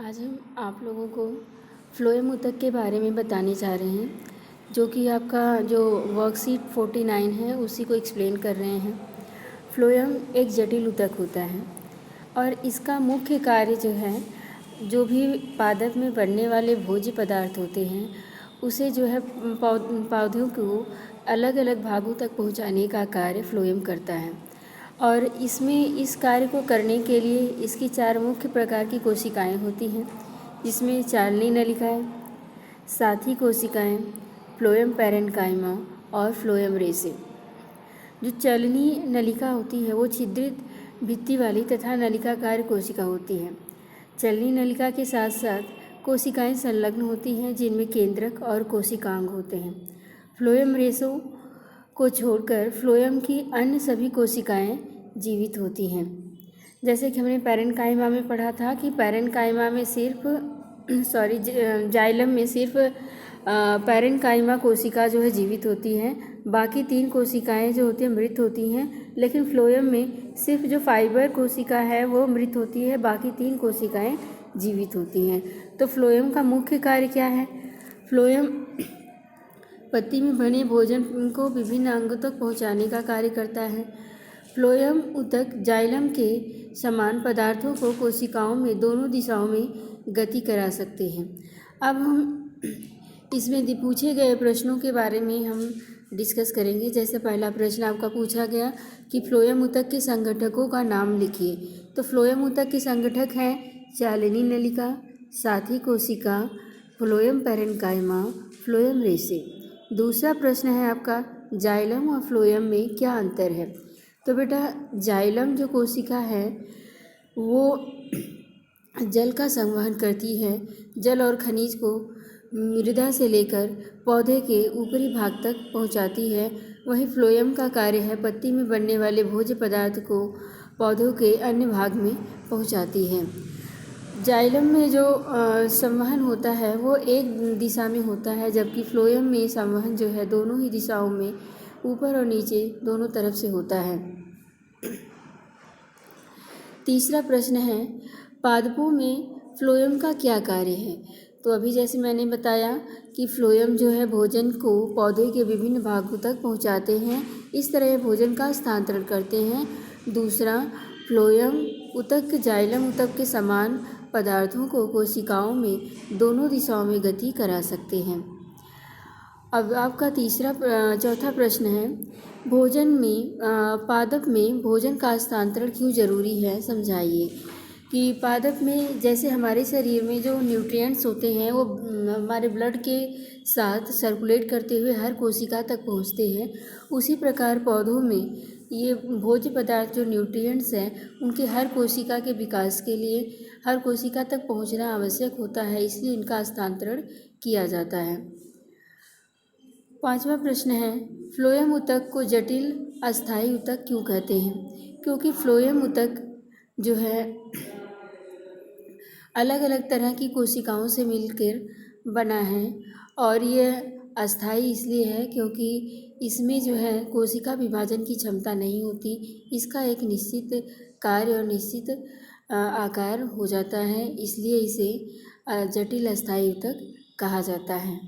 आज हम आप लोगों को फ्लोएम ऊतक के बारे में बताने जा रहे हैं, जो कि आपका जो वर्कशीट 49 है उसी को एक्सप्लेन कर रहे हैं। फ्लोएम एक जटिल ऊतक होता है और इसका मुख्य कार्य जो है, जो भी पादप में बढ़ने वाले भोज्य पदार्थ होते हैं उसे जो है पौधों को अलग अलग भागों तक पहुंचाने का कार्य फ्लोएम करता है। और इसमें इस कार्य को करने के लिए इसकी 4 मुख्य प्रकार की कोशिकाएं होती हैं, जिसमें चालनी नलिकाएं, साथी कोशिकाएं, फ्लोएम पैरेन्काइमा और फ्लोएम रेसे। जो चलनी नलिका होती है वो छिद्रित भित्ति वाली तथा नलिकाकार कोशिका होती है। चलनी नलिका के साथ साथ कोशिकाएं संलग्न होती हैं, जिनमें केंद्रक और कोशिकांग होते हैं। फ्लोएम रेसों को छोड़कर फ्लोएम की अन्य सभी कोशिकाएं जीवित होती हैं। जैसे कि हमने पैरेन्काइमा में पढ़ा था कि पैरेन्काइमा में सिर्फ जाइलम में सिर्फ पैरेन्काइमा कोशिका जो है जीवित होती है, बाकी 3 कोशिकाएं जो होती हैं मृत होती हैं। लेकिन फ्लोएम में सिर्फ जो फाइबर कोशिका है वो मृत होती है, बाकी 3 कोशिकाएं जीवित होती हैं। तो फ्लोएम का मुख्य कार्य क्या है? फ्लोएम पत्ती में बने भोजन को विभिन्न अंगों तक पहुंचाने का कार्य करता है। फ्लोएम ऊतक जाइलम के समान पदार्थों को कोशिकाओं में दोनों दिशाओं में गति करा सकते हैं। अब हम इसमें पूछे गए प्रश्नों के बारे में हम डिस्कस करेंगे। जैसे पहला प्रश्न आपका पूछा गया कि फ्लोएम ऊतक के संगठकों का नाम लिखिए। तो फ्लोएम ऊतक के संगठक हैं चालनी नलिका, साथी कोशिका, फ्लोएम पैरेन्काइमा, फ्लोएम रेसे। दूसरा प्रश्न है आपका जाइलम और फ्लोएम में क्या अंतर है? तो बेटा जाइलम जो कोशिका है वो जल का संवहन करती है, जल और खनिज को मृदा से लेकर पौधे के ऊपरी भाग तक पहुंचाती है। वहीं फ्लोएम का कार्य है पत्ती में बनने वाले भोज्य पदार्थ को पौधों के अन्य भाग में पहुंचाती है। जाइलम में जो संवहन होता है वो एक दिशा में होता है, जबकि फ्लोएम में संवहन जो है दोनों ही दिशाओं में, ऊपर और नीचे दोनों तरफ से होता है। तीसरा प्रश्न है पादपों में फ्लोएम का क्या कार्य है? तो अभी जैसे मैंने बताया कि फ्लोएम जो है भोजन को पौधे के विभिन्न भागों तक पहुंचाते हैं, इस तरह भोजन का स्थानांतरण करते हैं। दूसरा, फ्लोएम ऊतक जाइलम ऊतक के समान पदार्थों को कोशिकाओं में दोनों दिशाओं में गति करा सकते हैं। अब आपका चौथा प्रश्न है भोजन में पादप में भोजन का स्थानांतरण क्यों जरूरी है, समझाइए। कि पादप में जैसे हमारे शरीर में जो न्यूट्रिएंट्स होते हैं वो हमारे ब्लड के साथ सर्कुलेट करते हुए हर कोशिका तक पहुंचते हैं, उसी प्रकार पौधों में ये भोज्य पदार्थ जो न्यूट्रिएंट्स हैं उनके हर कोशिका के विकास के लिए हर कोशिका तक पहुंचना आवश्यक होता है, इसलिए इनका हस्तांतरण किया जाता है। पांचवा प्रश्न है फ्लोएम ऊतक को जटिल अस्थायी ऊतक क्यों कहते हैं? क्योंकि फ्लोएम ऊतक जो है अलग अलग तरह की कोशिकाओं से मिलकर बना है और यह अस्थायी इसलिए है क्योंकि इसमें जो है कोशिका विभाजन की क्षमता नहीं होती। इसका एक निश्चित कार्य और निश्चित आकार हो जाता है, इसलिए इसे जटिल अस्थायी ऊतक कहा जाता है।